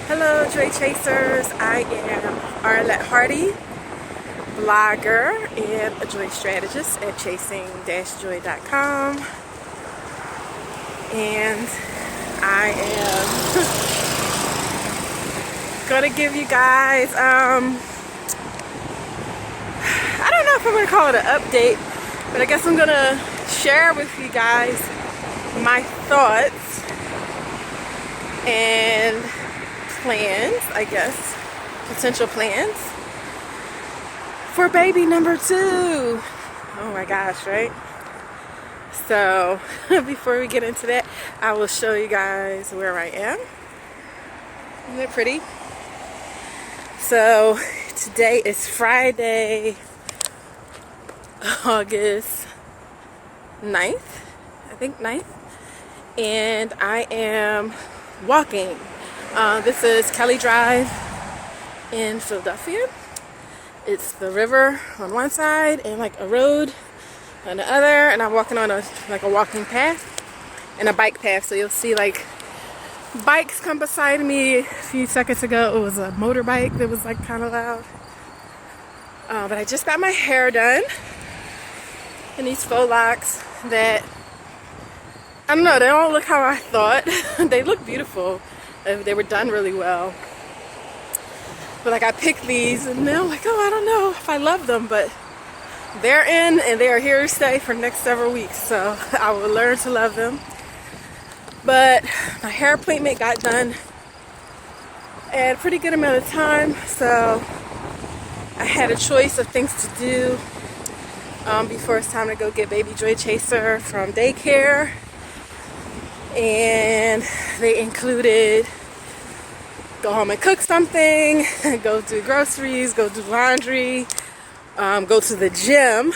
Hello Joy Chasers, I am Arlette Hardy, blogger and a joy strategist at chasing-joy.com, and I am gonna give you guys I don't know if I'm gonna call it an update, but I guess I'm gonna share with you guys my thoughts and plans, I guess, potential plans for baby number 2. Oh my gosh, right? So before we get into that, I will show you guys where I am. Isn't it pretty? So today is Friday, August 9th, I think 9th, and I am walking. This is Kelly Drive in Philadelphia. It's the river on one side and like a road on the other, and I'm walking on a walking path and a bike path. So you'll see like bikes come beside me. A few seconds ago it was a motorbike that was like kind of loud. But I just got my hair done in these faux locks that, I don't know, they don't look how I thought. They look beautiful. They were done really well. But like I picked these and now I'm like, oh, I don't know if I love them, but they're in and they are here to stay for the next several weeks. So I will learn to love them. But my hair appointment got done at a pretty good amount of time. So I had a choice of things to do before it's time to go get baby Joy Chaser from daycare. And they included go home and cook something, go do groceries, go do laundry, go to the gym,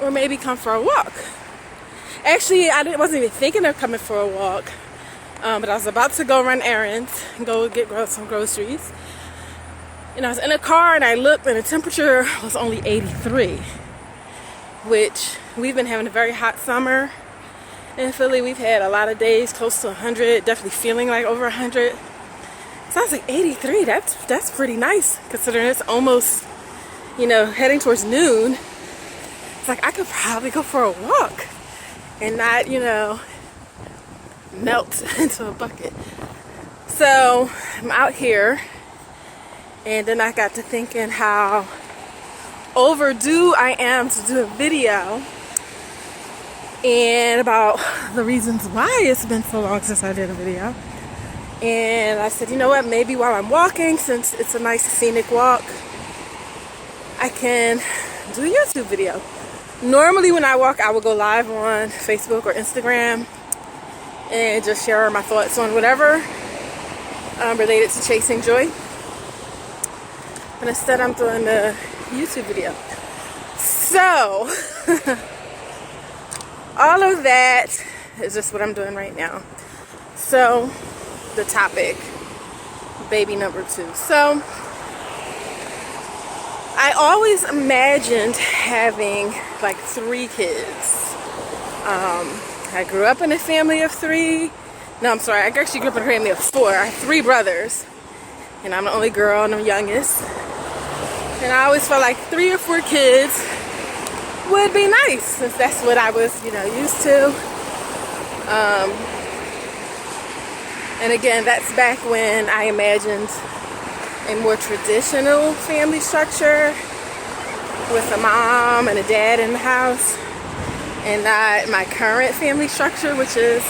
or maybe come for a walk. Actually, I wasn't even thinking of coming for a walk, but I was about to go run errands and go get some groceries. And I was in a car and I looked and the temperature was only 83, which we've been having a very hot summer. In Philly, we've had a lot of days close to 100, definitely feeling like over 100. So I was like, 83, that's pretty nice, considering it's almost, heading towards noon. It's like I could probably go for a walk and not, melt into a bucket. So I'm out here, and then I got to thinking how overdue I am to do a video, and about the reasons why it's been so long since I did a video. And I said, you know what, maybe while I'm walking, since it's a nice scenic walk, I can do a YouTube video. Normally when I walk, I will go live on Facebook or Instagram and just share my thoughts on whatever related to chasing joy. But instead I'm doing a YouTube video. So all of that is just what I'm doing right now. So, the topic, baby number 2. So, I always imagined having like 3 kids. I grew up in a family of 3. No, I'm sorry, I actually grew up in a family of 4. I have 3 brothers, and I'm the only girl and I'm the youngest. And I always felt like 3 or 4 kids would be nice, since that's what I was, used to. And again, that's back when I imagined a more traditional family structure with a mom and a dad in the house, and not my current family structure, which is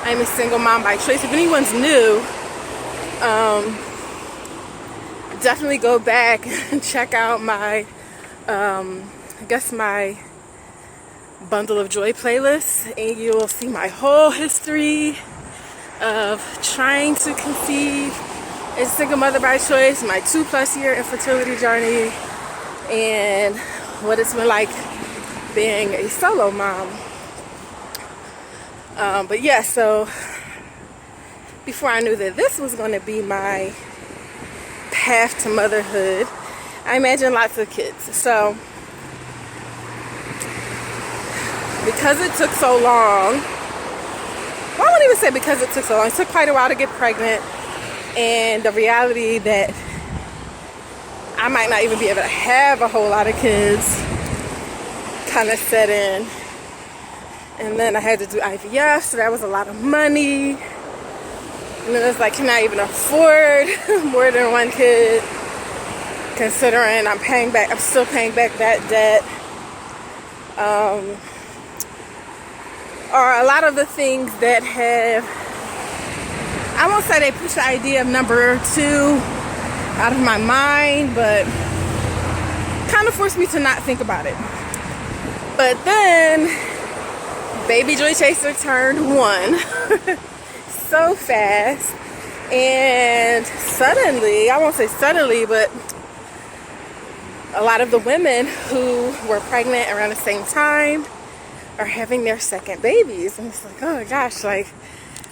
I'm a single mom by choice. If anyone's new, definitely go back and check out my my bundle of joy playlists, and you will see my whole history of trying to conceive as a single mother by choice, my 2+ year infertility journey, and what it's been like being a solo mom. But yeah, so before I knew that this was going to be my path to motherhood, I imagined lots of kids. So because it took so long, well, I wouldn't even say because it took so long. It took quite a while to get pregnant, and the reality that I might not even be able to have a whole lot of kids kind of set in. And then I had to do IVF, so that was a lot of money. And then it's like, can I even afford more than one kid? Considering I'm still paying back that debt. Or a lot of the things that have, I won't say they push the idea of number 2 out of my mind, but kind of forced me to not think about it. But then baby Joy Chaser turned 1 so fast, and suddenly, I won't say suddenly, but a lot of the women who were pregnant around the same time are having their second babies. And it's like, oh my gosh, like,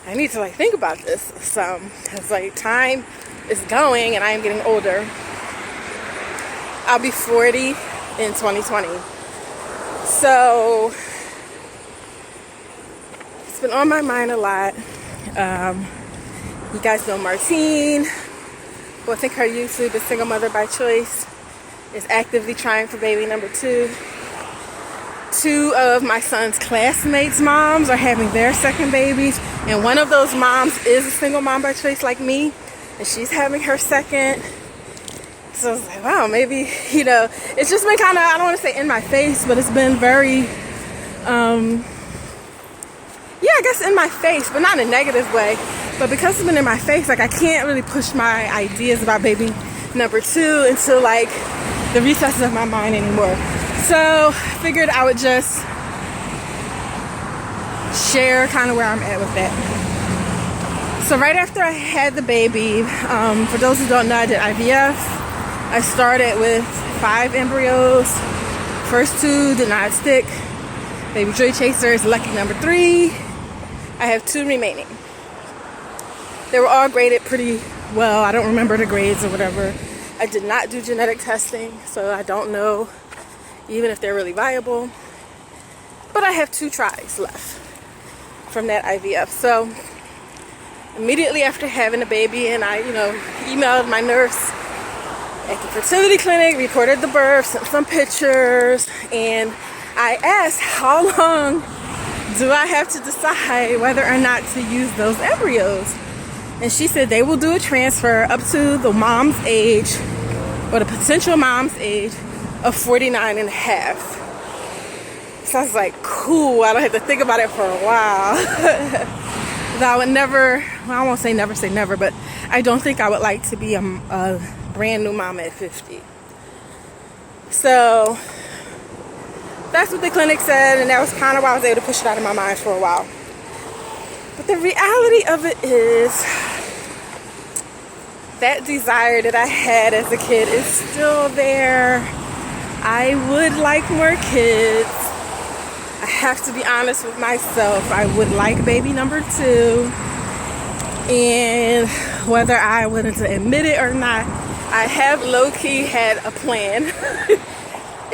I need to like think about this some. It's like time is going and I am getting older. I'll be 40 in 2020. So it's been on my mind a lot. You guys know Martine, who I think her YouTube is Single Mother by Choice, is actively trying for baby number 2. 2 of my son's classmates' moms are having their second babies, and one of those moms is a single mom by choice like me, and she's having her second. So I was like, wow, maybe, you know, it's just been kind of, I don't want to say in my face, but it's been very, yeah, I guess in my face, but not in a negative way. But because it's been in my face, like I can't really push my ideas about baby number 2 into like the recesses of my mind anymore. So I figured I would just share kind of where I'm at with that. So right after I had the baby, for those who don't know, I did IVF. I started with 5 embryos. First 2 did not stick. Baby Joy Chaser is lucky number 3. I have 2 remaining. They were all graded pretty well. I don't remember the grades or whatever. I did not do genetic testing, so I don't know even if they're really viable. But I have 2 tries left from that IVF. So immediately after having the baby, and I, emailed my nurse at the fertility clinic, recorded the birth, sent some pictures, and I asked, how long do I have to decide whether or not to use those embryos? And she said they will do a transfer up to the mom's age, or the potential mom's age, of 49 and a half. So I was like, cool, I don't have to think about it for a while. I would never, well, I won't say never say never, but I don't think I would like to be a brand new mom at 50. So that's what the clinic said, and that was kind of why I was able to push it out of my mind for a while. But the reality of it is that desire that I had as a kid is still there. I would like more kids. I have to be honest with myself. I would like baby number 2. And whether I wanted to admit it or not, I have low-key had a plan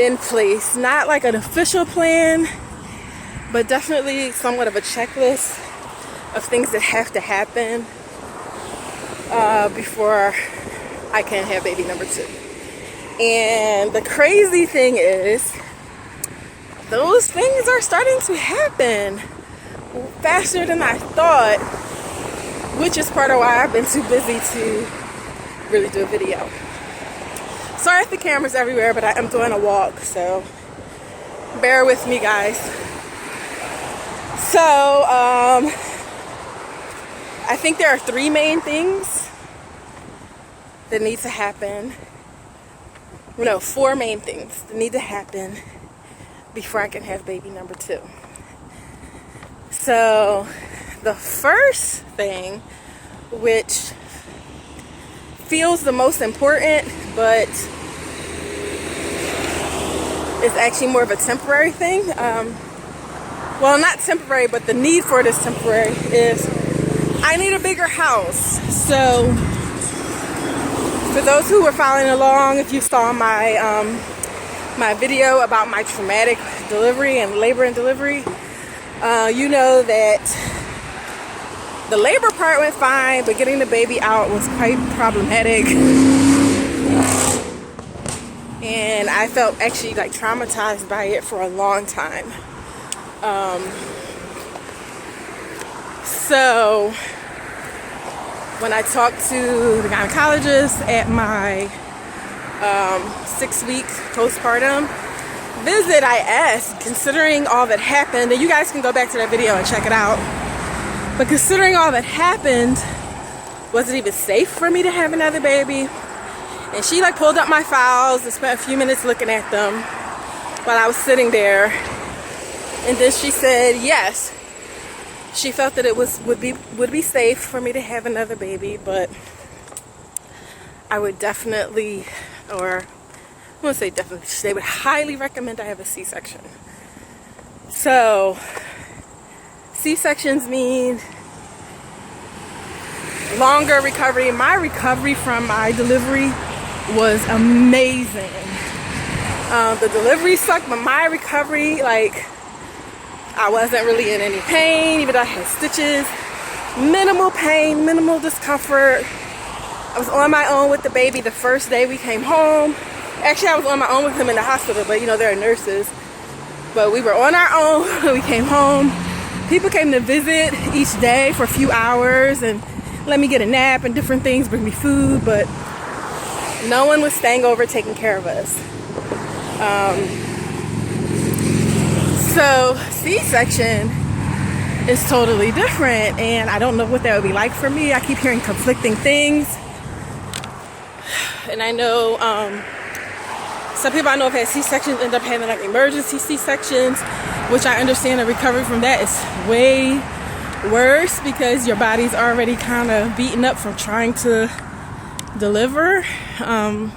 in place. Not like an official plan, but definitely somewhat of a checklist of things that have to happen before I can have baby number 2. And the crazy thing is, those things are starting to happen faster than I thought, which is part of why I've been too busy to really do a video. Sorry if the camera's everywhere, but I am doing a walk, so bear with me, guys. So, I think there are 3 main things that need to happen. No, 4 main things that need to happen before I can have baby number 2. So the first thing, which feels the most important, but is actually more of a temporary thing. Well, not temporary, but the need for it is temporary, is I need a bigger house. So for those who were following along, if you saw my my video about my traumatic delivery and labor and delivery, you know that the labor part went fine, but getting the baby out was quite problematic. And I felt actually like traumatized by it for a long time. So when I talked to the gynecologist at my 6-week postpartum visit, I asked, considering all that happened, and you guys can go back to that video and check it out, but considering all that happened, was it even safe for me to have another baby? And she like pulled up my files and spent a few minutes looking at them while I was sitting there, and then she said yes, she felt that it would be safe for me to have another baby, but I would definitely, or I won't say definitely, they would highly recommend I have a C-section. So C-sections mean longer recovery. My recovery from my delivery was amazing. The delivery sucked, but my recovery, like, I wasn't really in any pain, even though I had stitches. Minimal pain, minimal discomfort. I was on my own with the baby the first day we came home. Actually, I was on my own with him in the hospital, but you know, there are nurses. But we were on our own when we came home. People came to visit each day for a few hours and let me get a nap and different things, bring me food, but no one was staying over taking care of us. So C-section is totally different, and I don't know what that would be like for me. I keep hearing conflicting things, and I know some people I know have had C-sections end up having like emergency C-sections, which I understand the recovery from that is way worse because your body's already kind of beaten up from trying to deliver. And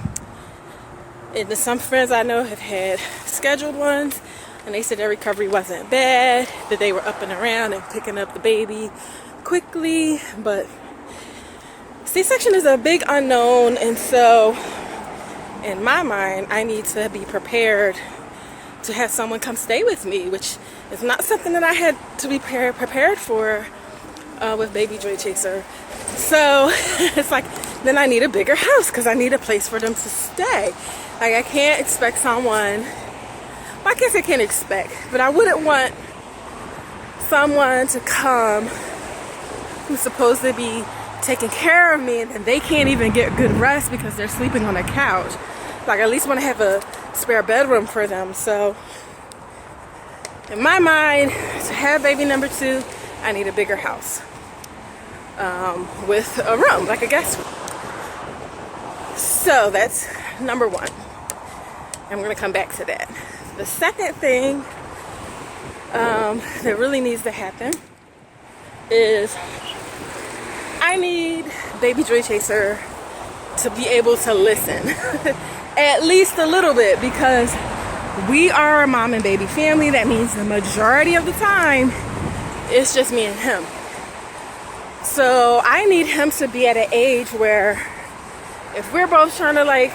some friends I know have had scheduled ones, and they said their recovery wasn't bad, that they were up and around and picking up the baby quickly. But C-section is a big unknown, and so in my mind I need to be prepared to have someone come stay with me, which is not something that I had to be prepared for with baby Joy Chaser. So it's like, then I need a bigger house because I need a place for them to stay. Like, I can't expect someone, well, I guess I can't expect, but I wouldn't want someone to come who's supposed to be taking care of me and then they can't even get good rest because they're sleeping on a couch. Like, I at least want to have a spare bedroom for them. So in my mind, to have baby number 2, I need a bigger house with a room, like a guest room. So that's number 1. I'm going to come back to that. The second thing that really needs to happen is I need baby Joy Chaser to be able to listen at least a little bit, because we are a mom and baby family. That means the majority of the time it's just me and him. So I need him to be at an age where if we're both trying to, like,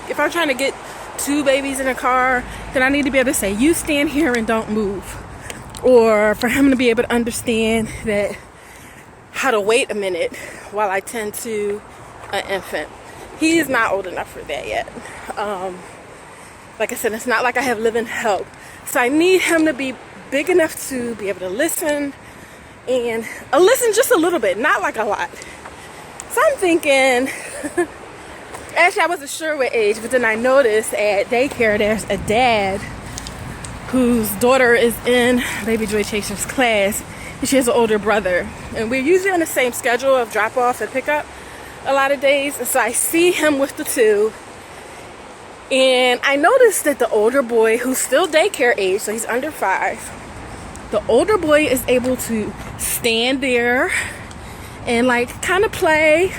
if I'm trying to get 2 babies in a car, then I need to be able to say, you stand here and don't move. Or for him to be able to understand that, how to wait a minute while I tend to an infant. He is not old enough for that yet. Like I said, it's not like I have live-in help. So I need him to be big enough to be able to listen, and listen just a little bit, not like a lot. So I'm thinking, actually I wasn't sure what age, but then I noticed at daycare there's a dad whose daughter is in baby Joy Chaser's class, and she has an older brother. And we're usually on the same schedule of drop off and pick up a lot of days. And so I see him with the 2. And I noticed that the older boy, who's still daycare age, so he's under 5, the older boy is able to stand there and like kind of play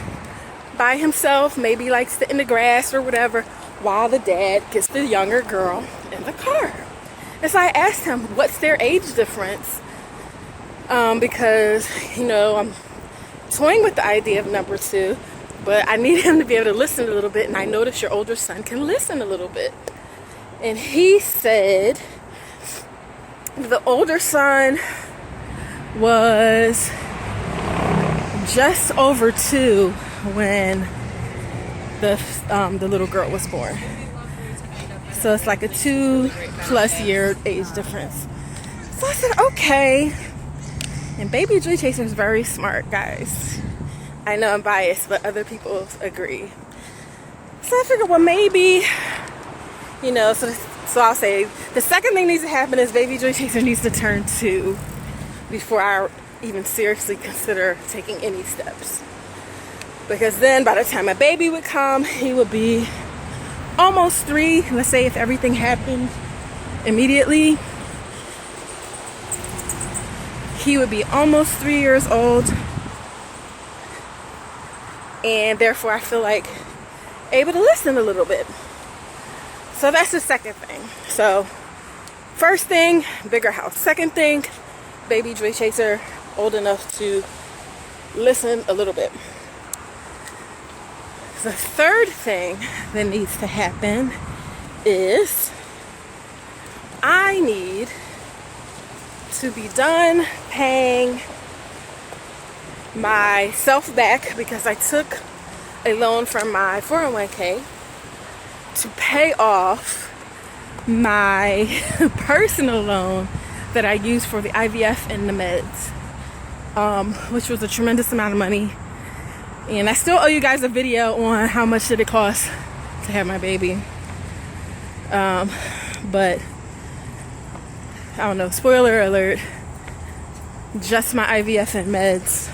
by himself, maybe like sit in the grass or whatever, while the dad gets the younger girl in the car. And so I asked him, what's their age difference? Because, you know, I'm toying with the idea of number 2, but I need him to be able to listen a little bit, and I noticed your older son can listen a little bit. And he said the older son was just over 2 when the little girl was born. So it's like a 2+ year age difference. So I said, okay. And Baby Dream Chaser is very smart, guys. I know I'm biased, but other people agree. So I figured, well, maybe, you know, so I'll say the second thing needs to happen is Baby Dream Chaser needs to turn 2 before I even seriously consider taking any steps. Because then by the time my baby would come, he would be almost 3. Let's say if everything happened immediately, he would be almost 3 years old. And therefore I feel like able to listen a little bit. So that's the second thing. So first thing, bigger house. Second thing, Baby Dream Chaser old enough to listen a little bit. The third thing that needs to happen is I need to be done paying myself back because I took a loan from my 401k to pay off my personal loan that I used for the IVF and the meds, which was a tremendous amount of money. And I still owe you guys a video on how much did it cost to have my baby. But I don't know, spoiler alert, just my IVF and meds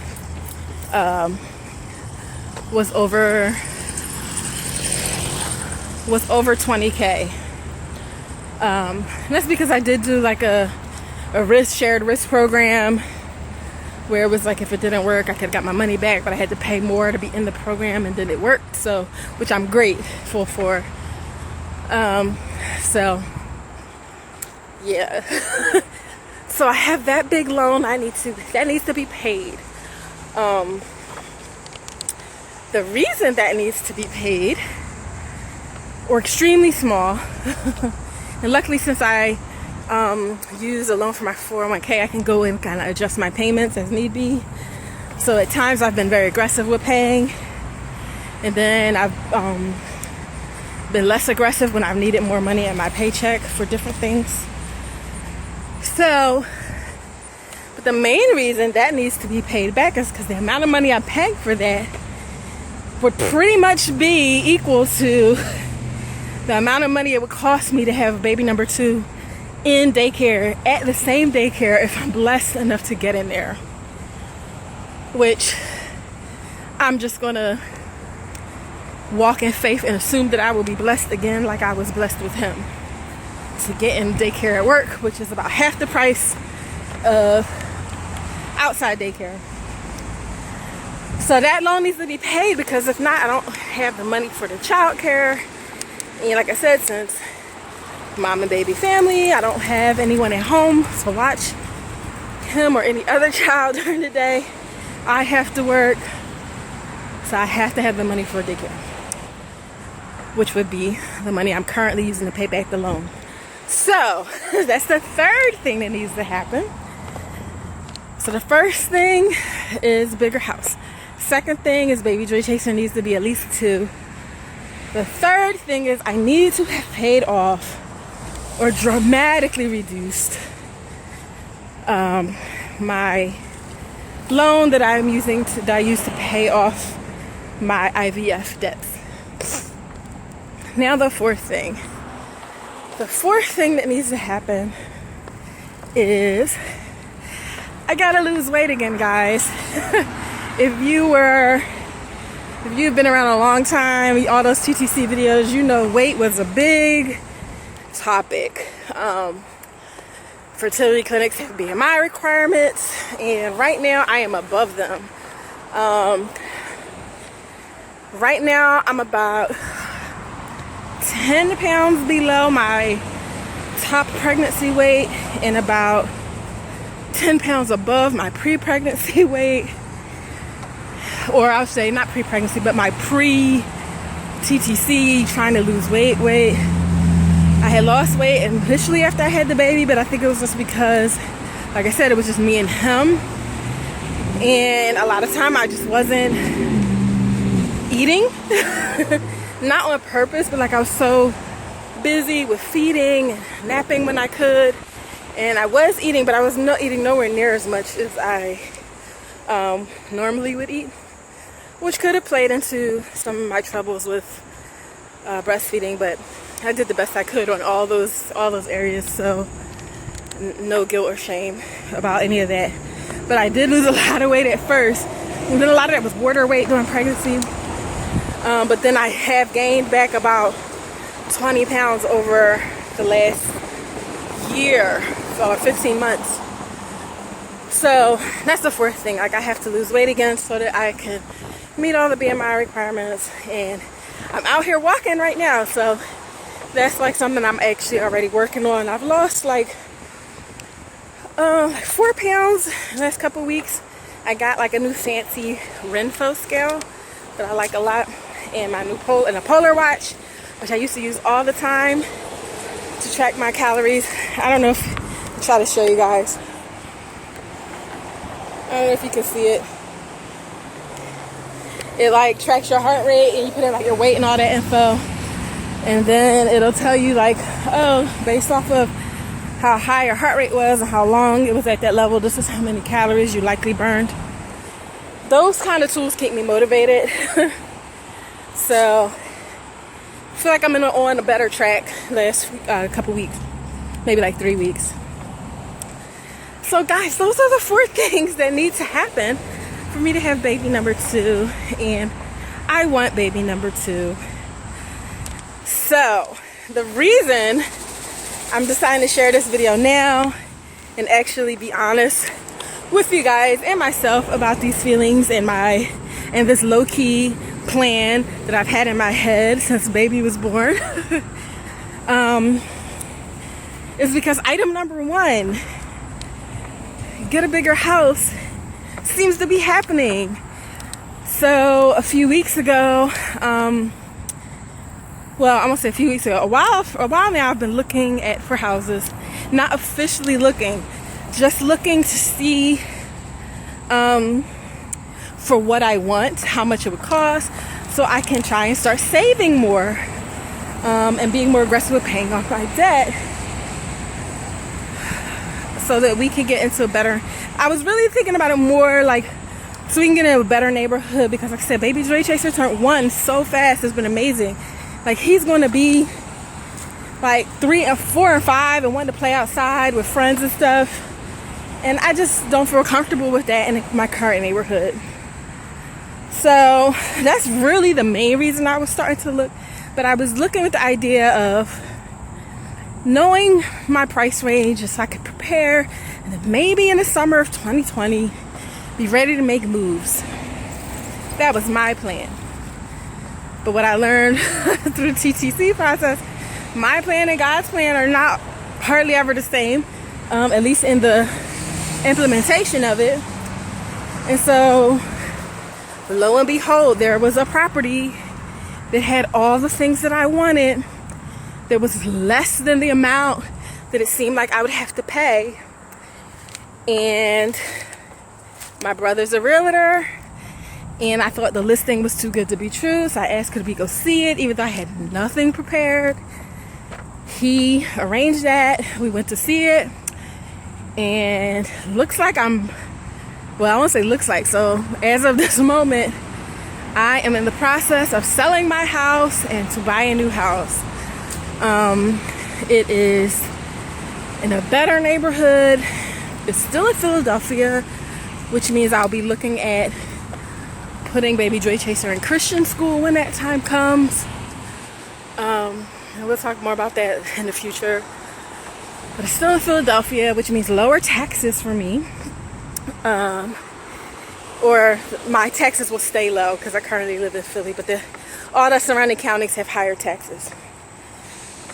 was over 20K. And that's because I did do like a shared risk program where it was like if it didn't work I could have got my money back, but I had to pay more to be in the program, and then it worked, so which I'm grateful for. So yeah. So I have that big loan that needs to be paid. The reason that needs to be paid, or extremely small, and luckily since I use a loan for my 401k, I can go and kind of adjust my payments as need be. So at times I've been very aggressive with paying, and then I've been less aggressive when I've needed more money in my paycheck for different things. So, but the main reason that needs to be paid back is because the amount of money I'm paying for that would pretty much be equal to the amount of money it would cost me to have baby number 2 in daycare, at the same daycare, if I'm blessed enough to get in there. Which I'm just gonna walk in faith and assume that I will be blessed again like I was blessed with him to get in daycare at work, which is about half the price of outside daycare. So that loan needs to be paid, because if not, I don't have the money for the child care. And like I said, since mom and baby family, I don't have anyone at home to watch him or any other child during the day. I have to work, so I have to have the money for daycare, which would be the money I'm currently using to pay back the loan. So that's the third thing that needs to happen. So the first thing is bigger house. Second thing is Baby Dream Chaser needs to be at least 2. The third thing is I need to have paid off or dramatically reduced my loan that I used to pay off my IVF debts. Now the fourth thing. The fourth thing that needs to happen is I gotta lose weight again, guys. If you've been around a long time, all those TTC videos, you know weight was a big topic. Fertility clinics have BMI requirements, and right now I am above them. Right now I'm about 10 pounds below my top pregnancy weight and about 10 pounds above my pre-pregnancy weight. Or I'll say not pre-pregnancy, but my pre-TTC trying to lose weight. I had lost weight initially after I had the baby, but I think it was just because, like I said, it was just me and him. And a lot of time I just wasn't eating. Not on purpose, but like I was so busy with feeding and napping when I could. And I was eating, but I was not eating nowhere near as much as I normally would eat, which could have played into some of my troubles with breastfeeding, but I did the best I could on all those areas, so no guilt or shame about any of that. But I did lose a lot of weight at first, and then a lot of that was water weight during pregnancy. But then I have gained back about 20 pounds over the last year, or 15 months. So that's the fourth thing. Like, I have to lose weight again so that I can meet all the BMI requirements. And I'm out here walking right now, so that's like something I'm actually already working on. I've lost like 4 pounds in the last couple weeks. I got like a new fancy Renpho scale that I like a lot, and my new polar watch, which I used to use all the time to track my calories. I don't know if I'll try to show you guys. I don't know if you can see it. It like tracks your heart rate, and you put in like your weight and all that info, and then it'll tell you like, oh, based off of how high your heart rate was and how long it was at that level, this is how many calories you likely burned. Those kind of tools keep me motivated. So I feel like I'm on a better track last couple weeks, maybe like 3 weeks. So guys, those are the 4 things that need to happen for me to have baby number 2, and I want baby number 2. So the reason I'm deciding to share this video now and actually be honest with you guys and myself about these feelings and this low-key plan that I've had in my head since baby was born is because item number 1, get a bigger house, seems to be happening. So a few weeks ago, well, I won't say a few weeks ago, a while now, I've been looking for houses, not officially looking, just looking to see for what I want, how much it would cost, so I can try and start saving more and being more aggressive with paying off my debt, so that we can get into a better, I was really thinking about it more like so we can get in a better neighborhood, because like I said, baby Dre Chaser turned 1 so fast. It's been amazing. Like, he's going to be like 3 and 4 and 5 and wanting to play outside with friends and stuff, and I just don't feel comfortable with that in my current neighborhood. So that's really the main reason I was starting to look. But I was looking with the idea of knowing my price range so I could prepare, and then maybe in the summer of 2020 be ready to make moves. That was my plan. But what I learned through the TTC process, my plan and God's plan are not hardly ever the same, at least in the implementation of it. And so lo and behold, there was a property that had all the things that I wanted. There was less than the amount that it seemed like I would have to pay. And my brother's a realtor, and I thought the listing was too good to be true, so I asked could we go see it, even though I had nothing prepared. He arranged that. We went to see it, and looks like I won't say looks like, so as of this moment, I am in the process of selling my house and to buy a new house. It is in a better neighborhood. It's still in Philadelphia, which means I'll be looking at putting baby Dre Chaser in Christian school when that time comes. And we'll talk more about that in the future. But it's still in Philadelphia, which means lower taxes for me. Or my taxes will stay low because I currently live in Philly, but all the surrounding counties have higher taxes.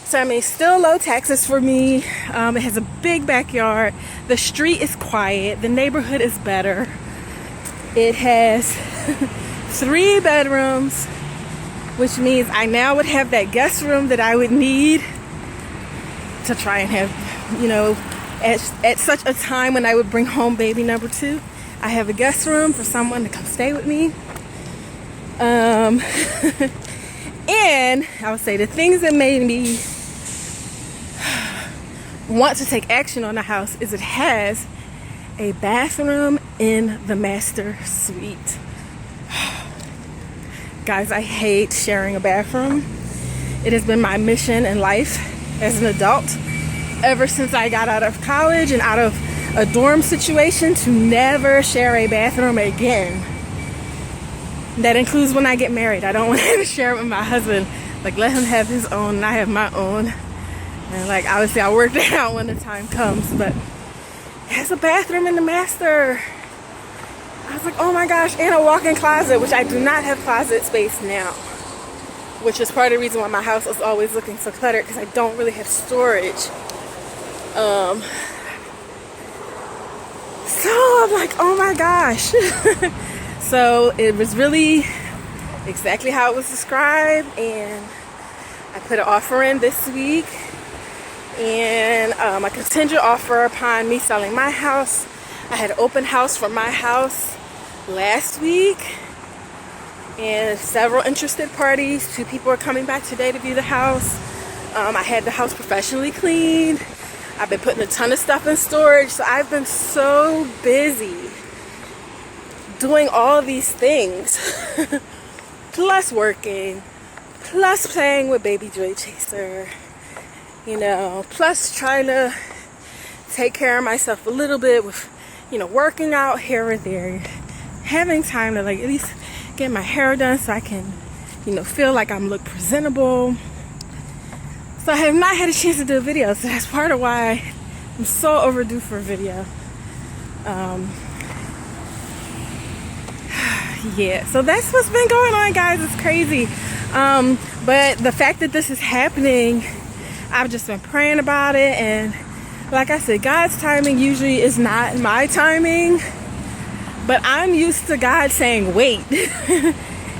So I mean, still low taxes for me. It has a big backyard. The street is quiet. The neighborhood is better. It has 3 bedrooms, which means I now would have that guest room that I would need to try and have, you know, at such a time when I would bring home baby number 2, I have a guest room for someone to come stay with me. And I would say the things that made me want to take action on the house is it has a bathroom in the master suite. Guys, I hate sharing a bathroom. It has been my mission in life as an adult ever since I got out of college and out of a dorm situation to never share a bathroom again. That includes when I get married. I don't want to share it with my husband. Like, let him have his own and I have my own. And like, obviously I'll work that out when the time comes, but it has a bathroom in the master. I was like, oh my gosh, and a walk-in closet, which I do not have closet space now. Which is part of the reason why my house is always looking so cluttered, because I don't really have storage. So I'm like, oh my gosh. So it was really exactly how it was described, and I put an offer in this week, and a contingent offer upon me selling my house. I had an open house for my house last week, and several interested parties. 2 people are coming back today to view the house. I had the house professionally cleaned. I've been putting a ton of stuff in storage, so I've been so busy doing all these things, plus working, plus playing with baby Joy Chaser, you know, plus trying to take care of myself a little bit with, you know, working out here or there, having time to like at least get my hair done so I can, you know, feel like I'm look presentable. So I have not had a chance to do a video, so that's part of why I'm so overdue for a video. Yeah, so that's what's been going on, guys. It's crazy. But the fact that this is happening, I've just been praying about it, and like I said, God's timing usually is not my timing, but I'm used to God saying wait.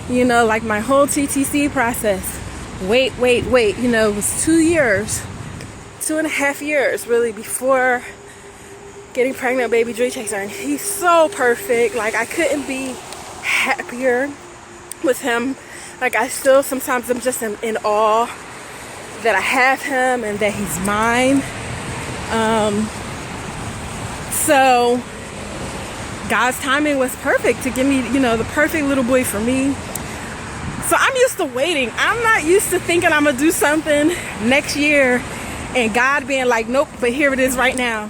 You know, like my whole TTC process, wait, you know, it was 2 years, 2.5 years really before getting pregnant with baby Joy Chaser, and he's so perfect. Like, I couldn't be happier with him. Like, I still sometimes I'm just in awe that I have him and that he's mine. So God's timing was perfect to give me, you know, the perfect little boy for me. So I'm used to waiting. I'm not used to thinking I'm gonna do something next year and God being like, nope, but here it is right now.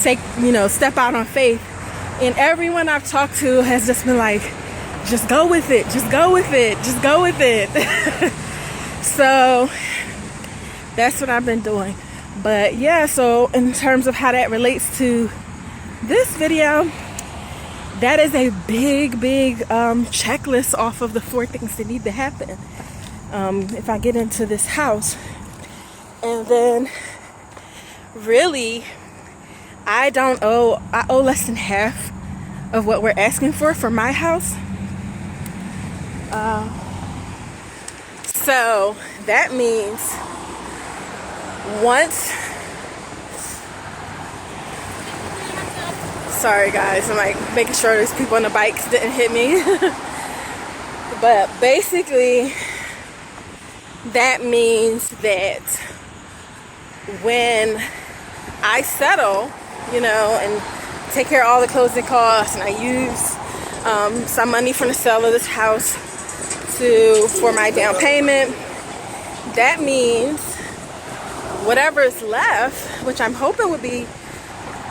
Take, you know, step out on faith. And everyone I've talked to has just been like, just go with it, just go with it, just go with it. So that's what I've been doing. But yeah, so in terms of how that relates to this video, that is a big checklist off of the 4 things that need to happen if I get into this house. And then really, I owe less than half of what we're asking for my house. So that means sorry guys, I'm like making sure these people on the bikes didn't hit me. But basically that means that when I settle, you know, and take care of all the closing costs, and I use some money from the sale of this house for my down payment, that means whatever is left, which I'm hoping would be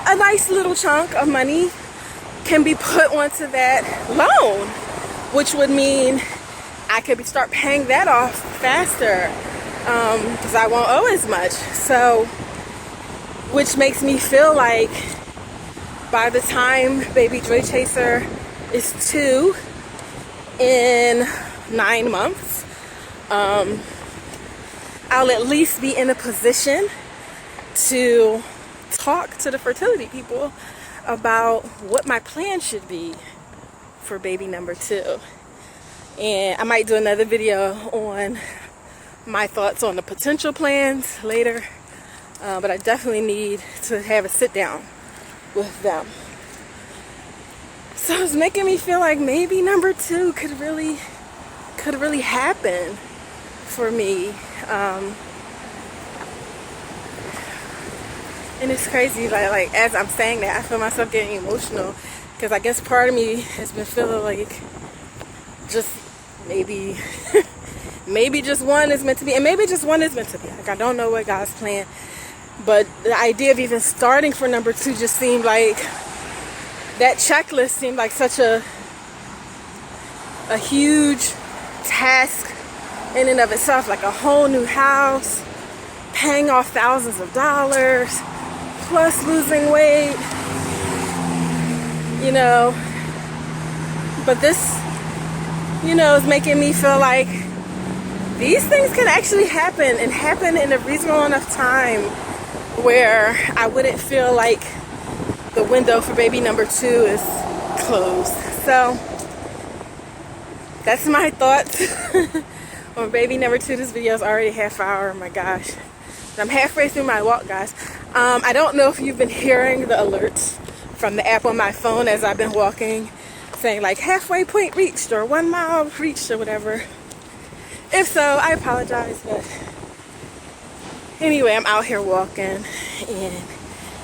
a nice little chunk of money, can be put onto that loan, which would mean I could start paying that off faster, because I won't owe as much. So, which makes me feel like by the time baby Joy Chaser is 2 in 9 months, I'll at least be in a position to talk to the fertility people about what my plan should be for baby number 2. And I might do another video on my thoughts on the potential plans later. but I definitely need to have a sit down with them. So it's making me feel like maybe number 2 could really happen for me. And it's crazy, like as I'm saying that, I feel myself getting emotional, because I guess part of me has been feeling like just maybe maybe just one is meant to be, and maybe just one is meant to be. Like, I don't know what God's plan, but the idea of even starting for number 2 just seemed like, that checklist seemed like such a huge task in and of itself, like a whole new house, paying off thousands of dollars, plus losing weight, you know. But this, you know, is making me feel like these things can actually happen, and happen in a reasonable enough time where I wouldn't feel like the window for baby number 2 is closed. So that's my thoughts on baby number 2. This video is already a half hour. Oh my gosh. I'm halfway through my walk, guys. I don't know if you've been hearing the alerts from the app on my phone as I've been walking, saying like halfway point reached or 1 mile reached or whatever. If so, I apologize, but anyway, I'm out here walking and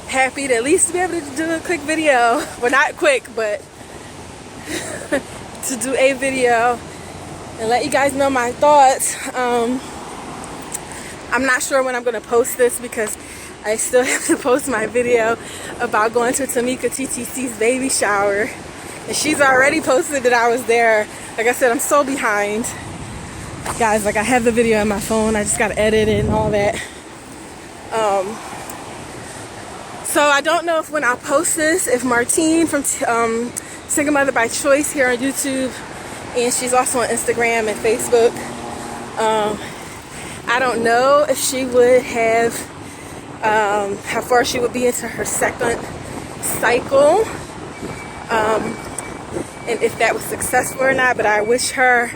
happy to at least be able to do a quick video. Well, not quick, but to do a video and let you guys know my thoughts. I'm not sure when I'm going to post this, because I still have to post my video about going to Tamika TTC's baby shower, and she's already posted that I was there. Like I said, I'm so behind, guys. Like, I have the video on my phone, I just got to edit it and all that. So I don't know if when I post this, if Martine from Single Mother by Choice here on YouTube, and she's also on Instagram and Facebook, I don't know if she would have, how far she would be into her second cycle, and if that was successful or not, but I wish her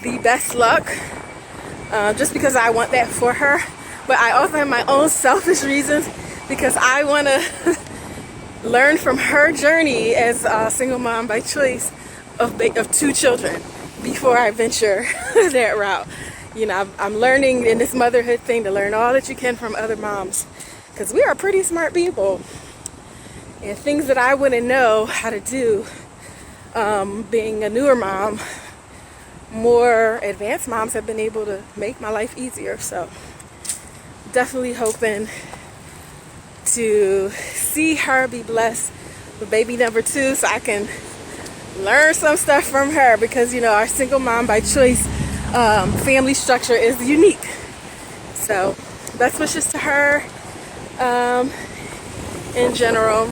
the best luck, just because I want that for her. But I also have my own selfish reasons, because I want to learn from her journey as a single mom by choice of 2 children before I venture that route. You know, I'm learning in this motherhood thing to learn all that you can from other moms, because we are pretty smart people, and things that I wouldn't know how to do, being a newer mom, more advanced moms have been able to make my life easier. So definitely hoping to see her be blessed with baby number 2, so I can learn some stuff from her, because, you know, our single mom by choice family structure is unique. So best wishes to her in general.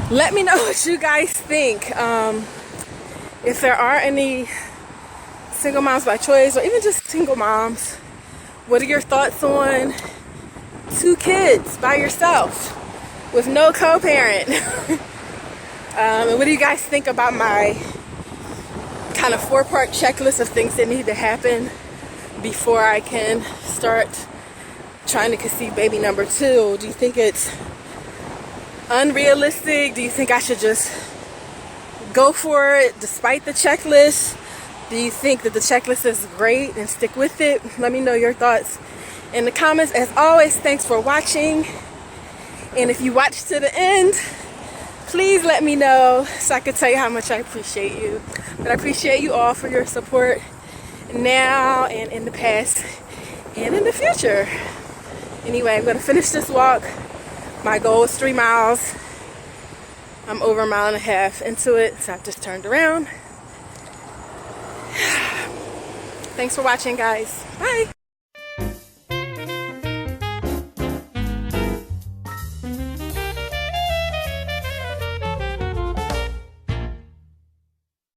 Let me know what you guys think. If there are any single moms by choice, or even just single moms, what are your thoughts on 2 kids by yourself with no co-parent? And what do you guys think about my kind of 4-part checklist of things that need to happen before I can start trying to conceive baby number 2? Do you think it's unrealistic? Do you think I should just go for it despite the checklist? Do you think that the checklist is great and stick with it? Let me know your thoughts in the comments. As always, thanks for watching, and if you watched to the end, please let me know so I can tell you how much I appreciate you. But I appreciate you all for your support now and in the past and in the future. Anyway, I'm going to finish this walk. My goal is 3 miles. I'm over 1.5 miles into it, so I've just turned around. Thanks for watching, guys. Bye.